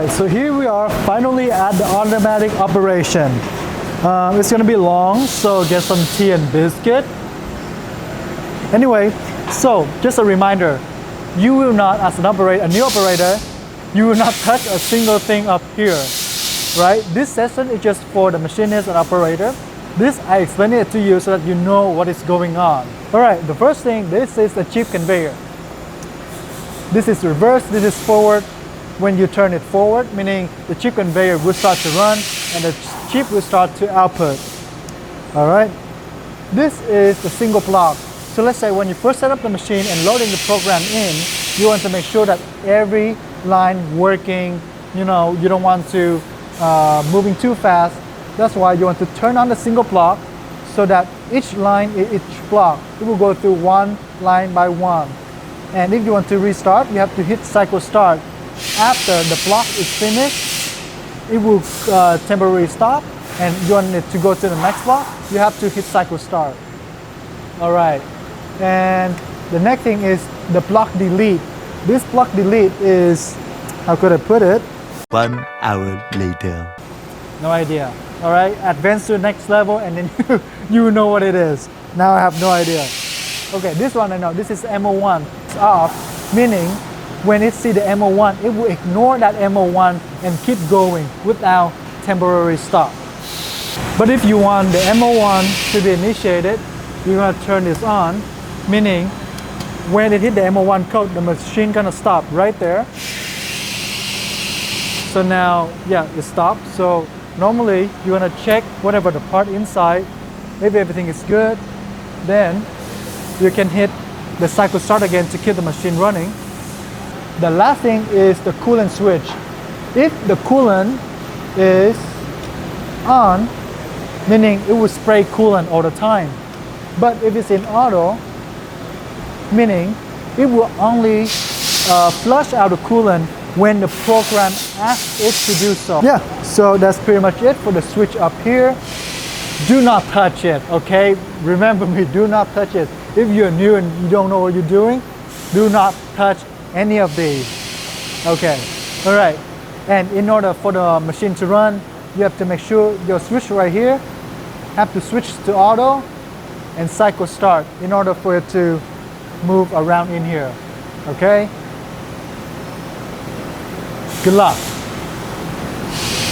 Alright, so here we are finally at the automatic operation. It's going to be long, so get some tea and biscuit. Anyway, so just a reminder, you will not, as an operator, a new operator, you will not touch a single thing up here, right? This session is just for the machinist and operator. This, I explained it to you so that you know what is going on. Alright, the first thing, this is the chip conveyor. This is reverse, this is forward. When you turn it forward, meaning the chip conveyor will start to run and the chip will start to output. Alright, this is the single block. So let's say when you first set up the machine and loading the program in, you want to make sure that every line working, you know, you don't want to moving too fast. That's why you want to turn on the single block so that each line, each block, it will go through one line by one. And if you want to restart, you have to hit cycle start. After the block is finished, it will temporarily stop, and you want it to go to the next block, you have to hit cycle start. Alright, and the next thing is the block delete. This block delete is, how could I put it? 1 hour later. No idea. Alright, advance to the next level and then you know what it is. Now I have no idea. Okay, this one I know, this is MO1. It's off, meaning when it see the MO1, it will ignore that MO1 and keep going without temporary stop. But if you want the MO1 to be initiated, you're going to turn this on, meaning when it hit the MO1 code, the machine gonna stop right there. So now, yeah, it stopped. So normally you're gonna check whatever the part inside, maybe everything is good, then you can hit the cycle start again to keep the machine running. The last thing is the coolant switch. If the coolant is on, meaning it will spray coolant all the time. But if it's in auto, meaning it will only flush out the coolant when the program asks it to do so. Yeah, so that's pretty much it for the switch up here. Do not touch it, okay? Remember me, do not touch it. If you're new and you don't know what you're doing, do not touch any of these. Okay, all right. And in order for the machine to run, you have to make sure your switch right here have to switch to auto and cycle start in order for it to move around in here. Okay? Good luck.